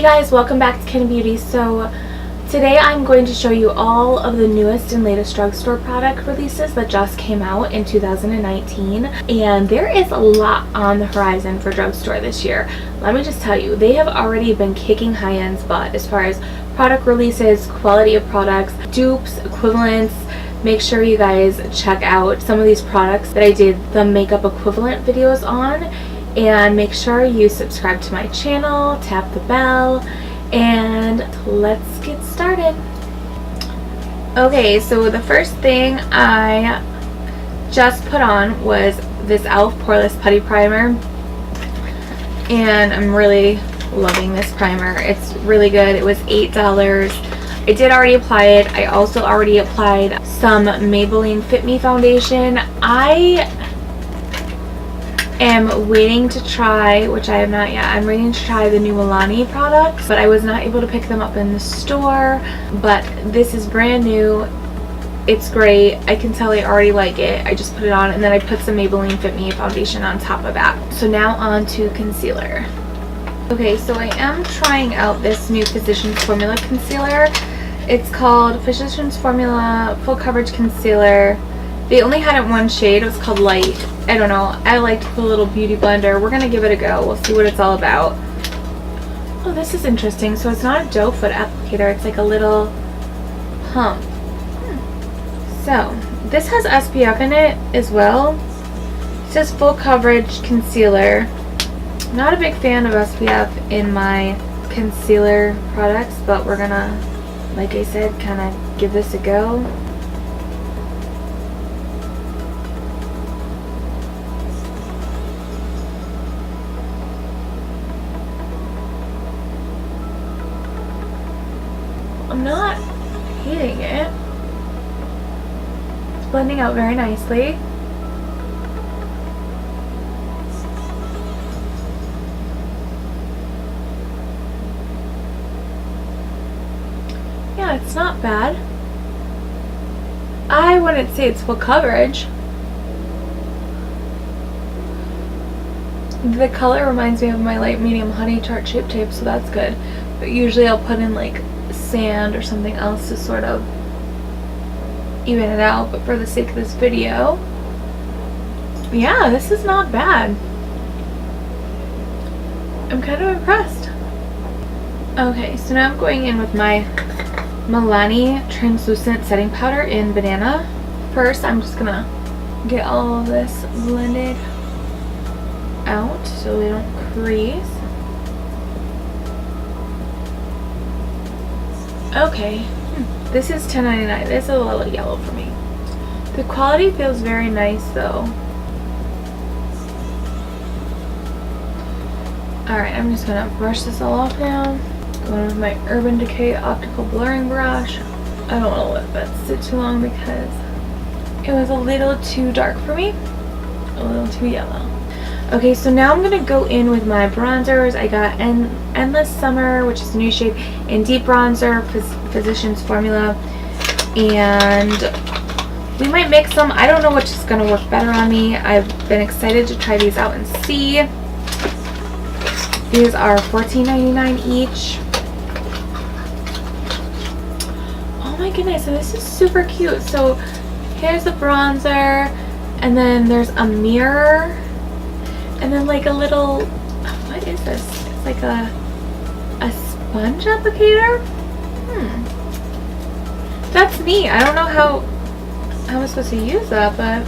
guys, welcome back to Kendi Beauty. So today I'm going to show you all of the newest and latest drugstore product releases that just came out in 2019, and there is a lot on the horizon for drugstore this year. Let me just tell you, they have already been kicking high-end's butt as far as product releases, quality of products, dupes, equivalents. Make sure you guys check out some of these products that I did the makeup equivalent videos on. And make sure you subscribe to my channel, tap the bell, and let's get started. Okay, so the first thing I just put on was this e.l.f. Poreless Putty Primer. And I'm really loving this primer. It's really good. It was $8. I did already apply it. I also already applied some Maybelline Fit Me foundation. I am waiting to try, which I have not yet, I'm waiting to try the new Milani products, but I was not able to pick them up in the store. But this is brand new. It's great. I can tell I already like it. I just put it on and then I put some Maybelline Fit Me foundation on top of that. So now on to concealer. Okay, so I am trying out this new Physicians Formula concealer. It's called Physicians Formula Full Coverage Concealer. They only had it one shade. It was called Light. I don't know. I liked the little beauty blender. We're going to give it a go. We'll see what it's all about. Oh, this is interesting. So it's not a doe foot applicator. It's like a little pump. So this has SPF in it as well. It says Full Coverage Concealer. I'm not a big fan of SPF in my concealer products, but we're going to, like I said, kind of give this a go. I'm not hating it. It's blending out very nicely. Yeah, it's not bad. I wouldn't say it's full coverage. The color reminds me of my light medium honey tart Shape Tape, so that's good. But usually I'll put in like sand or something else to sort of even it out, but for the sake of this video, yeah, this is not bad. I'm kind of impressed. Okay, so now I'm going in with my Milani translucent setting powder in Banana. First, I'm just gonna get all of this blended out so they don't crease. Okay, this is $10.99. This is a little yellow for me. The quality feels very nice though. Alright, I'm just gonna brush this all off now. Going with my Urban Decay optical blurring brush. I don't want to let that sit too long because it was a little too dark for me. A little too yellow. Okay, so now I'm going to go in with my bronzers. I got Endless Summer, which is a new shade, in Deep Bronzer, Physicians Formula. And we might mix them. I don't know which is going to work better on me. I've been excited to try these out and see. These are $14.99 each. Oh my goodness, so this is super cute. So here's the bronzer, and then there's a mirror. And then like a little, what is this? It's like a sponge applicator? That's neat. I don't know how I'm supposed to use that, but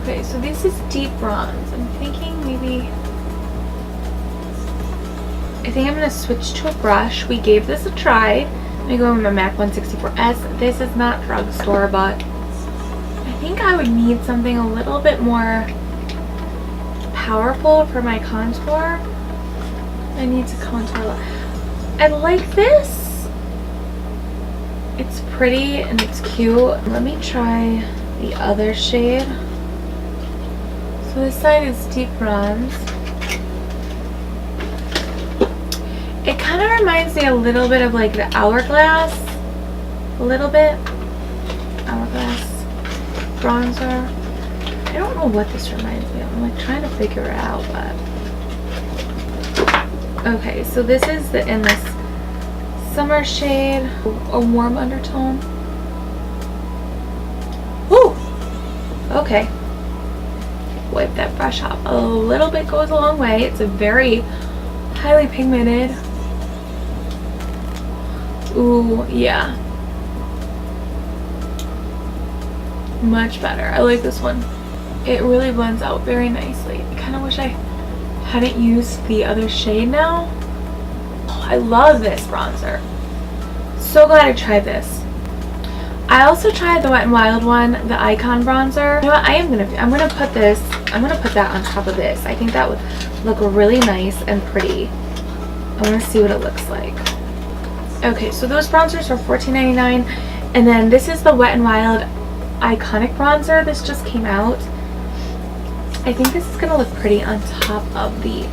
okay, so this is deep bronze. I'm thinking maybe, I think I'm gonna switch to a brush. We gave this a try. Let me go with my MAC 164S. This is not drugstore, but I think I would need something a little bit more powerful for my contour. I need to contour a lot. I like this. It's pretty and it's cute. Let me try the other shade. So this side is deep bronze. It kind of reminds me a little bit of like the Hourglass. A little bit. Hourglass bronzer. I don't know what this reminds me of. I'm like trying to figure it out, but Okay, so this is the Endless Summer shade, a warm undertone. Woo! Okay. Wipe that brush off. A little bit goes a long way. It's a very highly pigmented. Ooh, yeah. Much better. I like this one. It really blends out very nicely. I kind of wish I hadn't used the other shade now. Oh, I love this bronzer. So glad I tried this. I also tried the Wet n Wild one, the Icon bronzer. You know what? I'm gonna put that on top of this. I think that would look really nice and pretty. I want to see what it looks like. Okay, so those bronzers were $14.99, and then this is the Wet n Wild Iconic bronzer. This just came out. I think this is gonna look pretty on top of the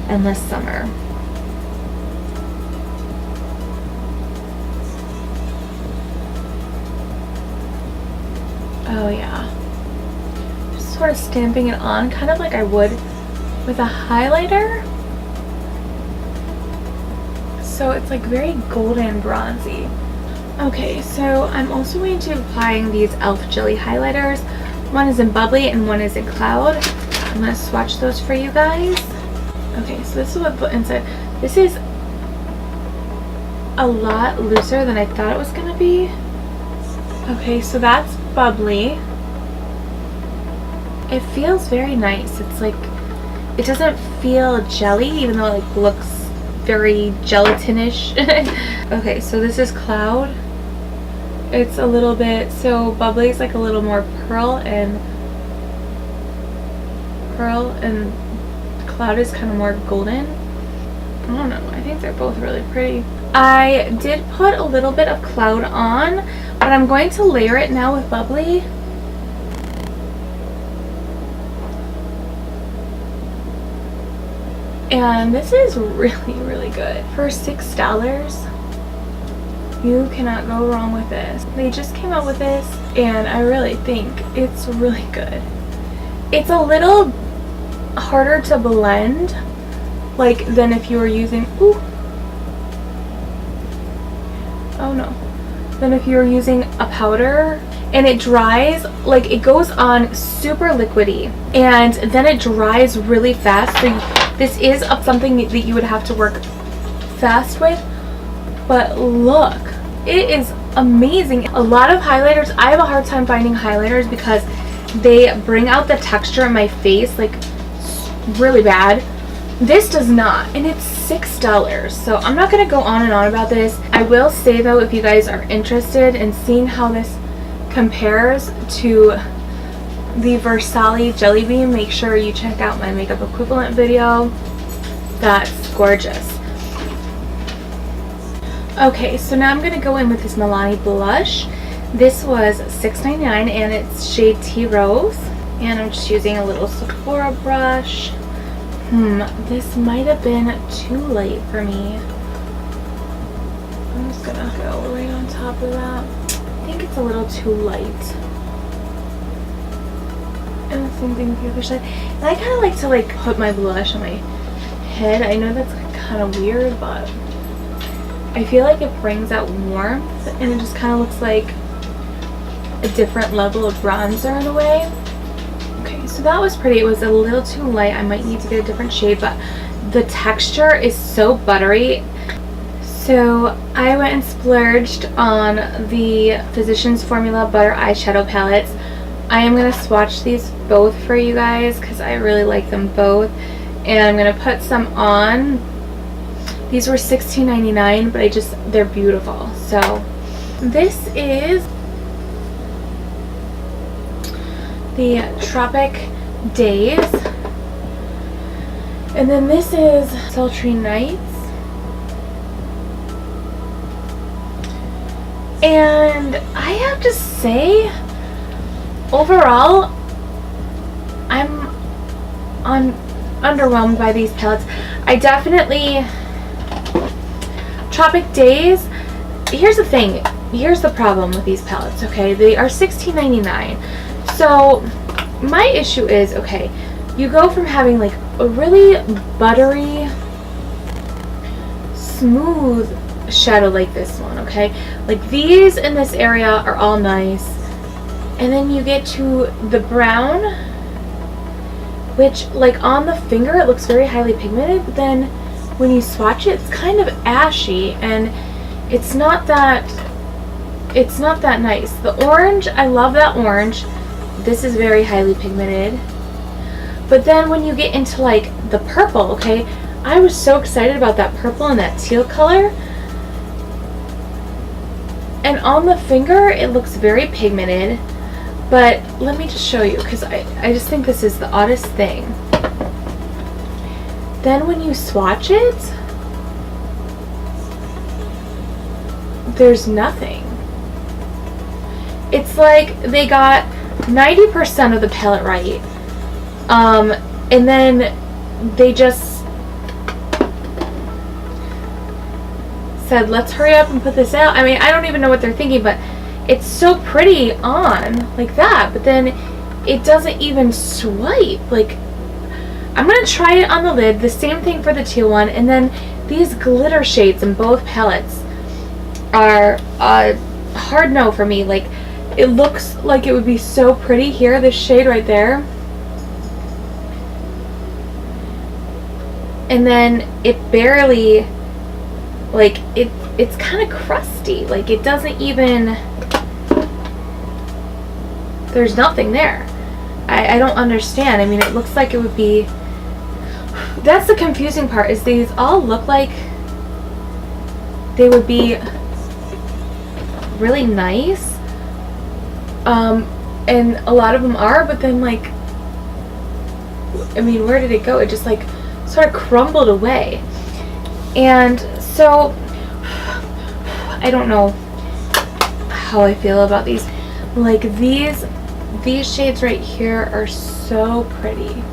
Endless Summer. Oh yeah. Just sort of stamping it on, kind of like I would with a highlighter. So it's like very golden bronzy. Okay, so I'm also going to be applying these e.l.f. Jelly highlighters. One is in Bubbly and one is in Cloud. I'm going to swatch those for you guys. Okay, so this is what the inside. This is a lot looser than I thought it was going to be. Okay, so that's Bubbly. It feels very nice. It's like, it doesn't feel jelly, even though it like looks very gelatinish. Okay, so this is Cloud. It's a little bit, so Bubbly is like a little more pearl and Cloud is kind of more golden. I don't know, I think they're both really pretty. I did put a little bit of Cloud on, but I'm going to layer it now with Bubbly. And this is really, really good. For $6, you cannot go wrong with this. They just came out with this, and I really think it's really good. It's a little harder to blend, like, than if you were using, than if you were using a powder. And it dries, like, it goes on super liquidy, and then it dries really fast. So this is something that you would have to work fast with, but look, it is amazing. A lot of highlighters, I have a hard time finding highlighters because they bring out the texture in my face like really bad. This does not, and it's $6, so I'm not going to go on and on about this. I will say though, if you guys are interested in seeing how this compares to the Versace Jelly Bean, make sure you check out my makeup equivalent video. That's gorgeous. Okay, so now I'm going to go in with this Milani blush. This was $6.99 and it's shade Tea Rose. And I'm just using a little Sephora brush. This might have been too light for me. I'm just going to go right on top of that. I think it's a little too light. And the same thing with the other side. And I kind of like to put my blush on my head. I know that's kind of weird, but I feel like it brings out warmth, and it just kind of looks like a different level of bronzer in a way. Okay, so that was pretty. It was a little too light. I might need to get a different shade, but the texture is so buttery. So I went and splurged on the Physicians Formula Butter Eyeshadow Palettes. I am going to swatch these both for you guys because I really like them both. And I'm going to put some on. These were $16.99, but they're beautiful. So this is the Tropic Days. And then this is Sultry Nights. And I have to say, overall, I'm underwhelmed by these palettes. I definitely... Tropic Days, here's the thing. Here's the problem with these palettes, okay? They are $16.99. So, my issue is, okay, you go from having like a really buttery smooth shadow like this one, okay? Like these in this area are all nice. And then you get to the brown, which like on the finger it looks very highly pigmented, but then when you swatch it, it's kind of ashy and it's not that nice. The orange, I love that orange. This is very highly pigmented. But then when you get into like the purple, okay, I was so excited about that purple and that teal color. And on the finger, it looks very pigmented. But let me just show you, because I just think this is the oddest thing. Then when you swatch it, there's nothing. It's like they got 90% of the palette right. And then they just said, let's hurry up and put this out. I mean, I don't even know what they're thinking, but it's so pretty on like that, but then it doesn't even swipe. Like, I'm gonna try it on the lid, the same thing for the teal one, and then these glitter shades in both palettes are a hard no for me. Like, it looks like it would be so pretty here, this shade right there. And then it barely, like, it's kind of crusty. Like, it doesn't even, there's nothing there. I don't understand. I mean, it looks like it would be, that's the confusing part, is these all look like they would be really nice. And a lot of them are, but then, like, I mean, where did it go? It just, like, sort of crumbled away. And so I don't know how I feel about these. Like, these shades right here are so pretty.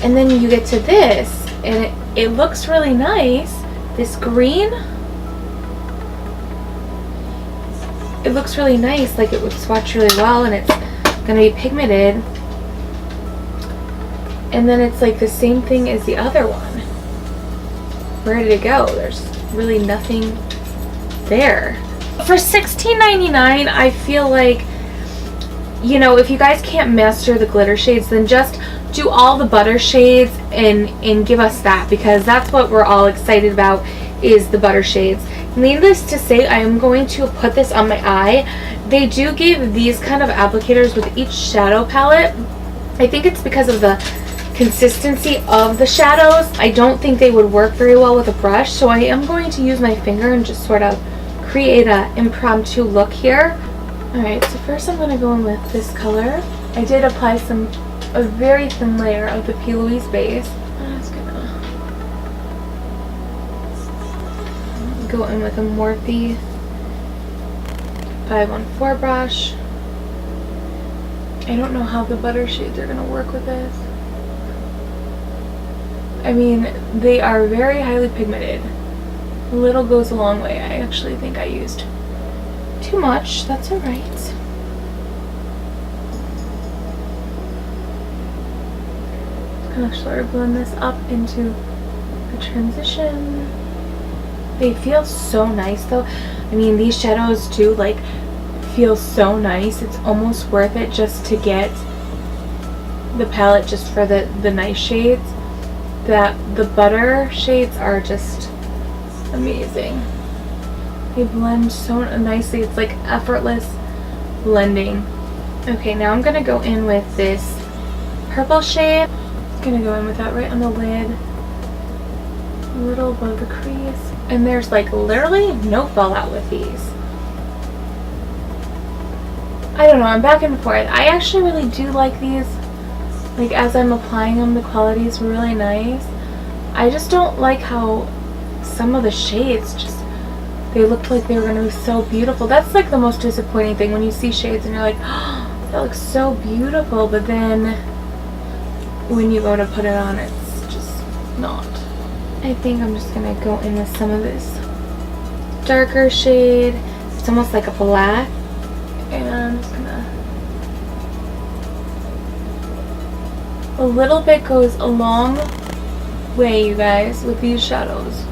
And then you get to this and it looks really nice. This green, it looks really nice, like it would swatch really well, and it's gonna be pigmented. And then it's like the same thing as the other one. Where did it go? There's really nothing there. For $16.99, I feel like, you know, if you guys can't master the glitter shades, then just do all the butter shades and give us that, because that's what we're all excited about, is the butter shades. Needless to say, I am going to put this on my eye. They do give these kind of applicators with each shadow palette. I think it's because of the consistency of the shadows. I don't think they would work very well with a brush, so I am going to use my finger and just sort of create a impromptu look here. Alright, so first I'm going to go in with this color. I did apply a very thin layer of the P. Louise base. I'm just going to go in with a Morphe 514 brush. I don't know how the butter shades are going to work with this. I mean, they are very highly pigmented. A little goes a long way. I actually think I used too much. That's alright. Just gonna sort of blend this up into the transition. They feel so nice though. I mean, these shadows too, like, feel so nice. It's almost worth it just to get the palette just for the nice shades. That the butter shades are just amazing. They blend so nicely. It's like effortless blending. Okay, now I'm gonna go in with this purple shade. I'm gonna go in with that right on the lid, a little above the crease. And there's like literally no fallout with these. I don't know, I'm back and forth. I actually really do like these. Like, as I'm applying them, the quality is really nice. I just don't like how some of the shades just, they looked like they were going to be so beautiful. That's like the most disappointing thing, when you see shades and you're like, oh, that looks so beautiful, but then when you go to put it on, it's just not. I think I'm just going to go in with some of this darker shade. It's almost like a black. And I'm just going to, a little bit goes a long way, you guys, with these shadows.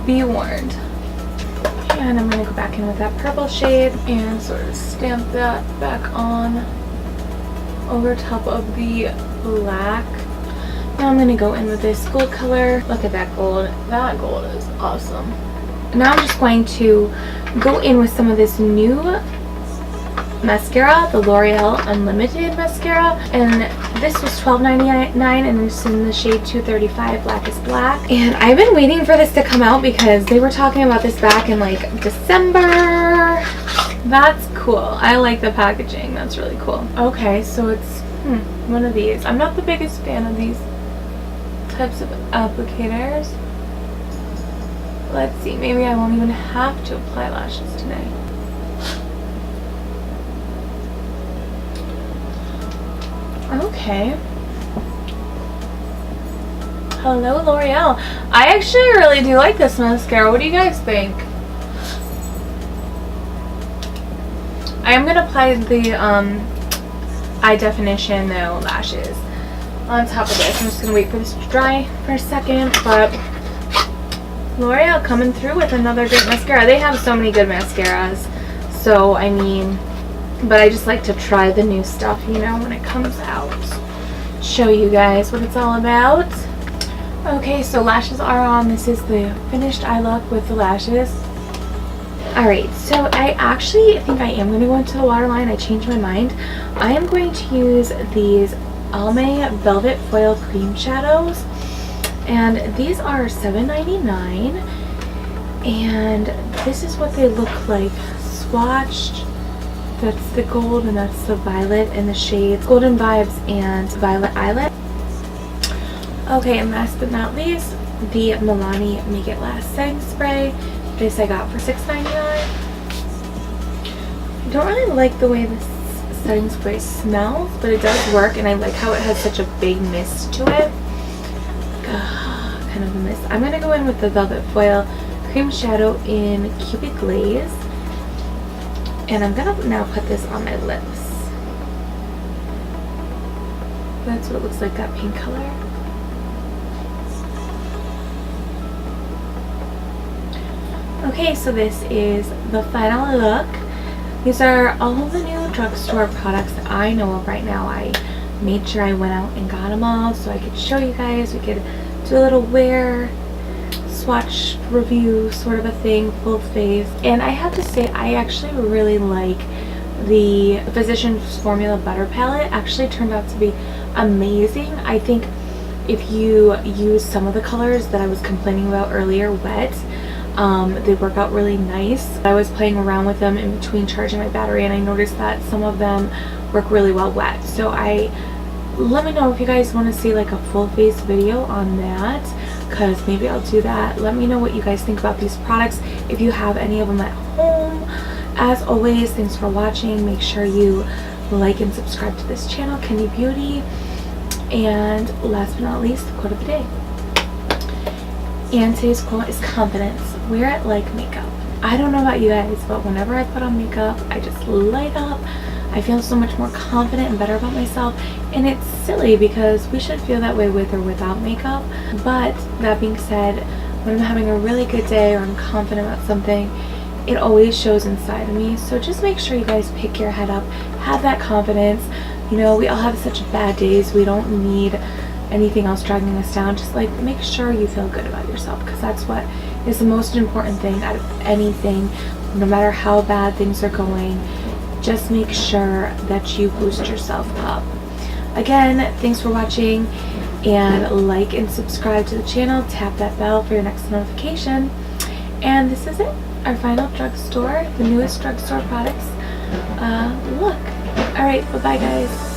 be warned. And I'm going to go back in with that purple shade and sort of stamp that back on over top of the black. Now I'm going to go in with this gold color. Look at that gold. That gold is awesome. Now I'm just going to go in with some of this new mascara, the L'Oreal Unlimited mascara, and this was $12.99 and it's in the shade 235 Black is Black. And I've been waiting for this to come out because they were talking about this back in like December. That's cool. I like the packaging. That's really cool. Okay, so it's one of these. I'm not the biggest fan of these types of applicators. Let's see, maybe I won't even have to apply lashes today. Okay. Hello, L'Oreal. I actually really do like this mascara. What do you guys think? I am going to apply the eye definition, though, lashes on top of this. I'm just going to wait for this to dry for a second, but L'Oreal coming through with another great mascara. They have so many good mascaras, so I mean, but I just like to try the new stuff, you know, when it comes out. Show you guys what it's all about. Okay, so lashes are on. This is the finished eye look with the lashes. Alright, so I actually think I am going to go into the waterline. I changed my mind. I am going to use these Almay Velvet Foil Cream Shadows. And these are $7.99. And this is what they look like swatched. That's the gold and that's the violet in the shades Golden Vibes and Violet Islet. Okay, and last but not least, the Milani Make It Last setting spray. This I got for $6.99. I don't really like the way this setting spray smells, but it does work, and I like how it has such a big mist to it. Kind of a mist. I'm going to go in with the Velvet Foil Cream Shadow in Cupid Glaze. And I'm going to now put this on my lips. That's what it looks like, that pink color. Okay, so this is the final look. These are all of the new drugstore products that I know of right now. I made sure I went out and got them all so I could show you guys. We could do a little wear swatch review sort of a thing, full face. And I have to say, I actually really like the Physicians Formula Butter Palette. Actually turned out to be amazing. I think if you use some of the colors that I was complaining about earlier, wet, they work out really nice. I was playing around with them in between charging my battery, and I noticed that some of them work really well wet. So let me know if you guys want to see like a full face video on that, because maybe I'll do that. Let me know what you guys think about these products, if you have any of them at home. As always, thanks for watching. Make sure you like and subscribe to this channel, Kendi Beauty. And last but not least, the quote of the day. And today's quote is confidence. Wear it like makeup. I don't know about you guys, but whenever I put on makeup, I just light up. I feel so much more confident and better about myself. And it's silly because we should feel that way with or without makeup. But that being said, when I'm having a really good day or I'm confident about something, it always shows inside of me. So just make sure you guys pick your head up, have that confidence. You know, we all have such bad days. We don't need anything else dragging us down. Just like make sure you feel good about yourself, because that's what is the most important thing out of anything. No matter how bad things are going, just make sure that you boost yourself up. Again, thanks for watching, and like and subscribe to the channel. Tap that bell for your next notification. And this is it, our final drugstore, the newest drugstore products look. Alright, bye bye guys.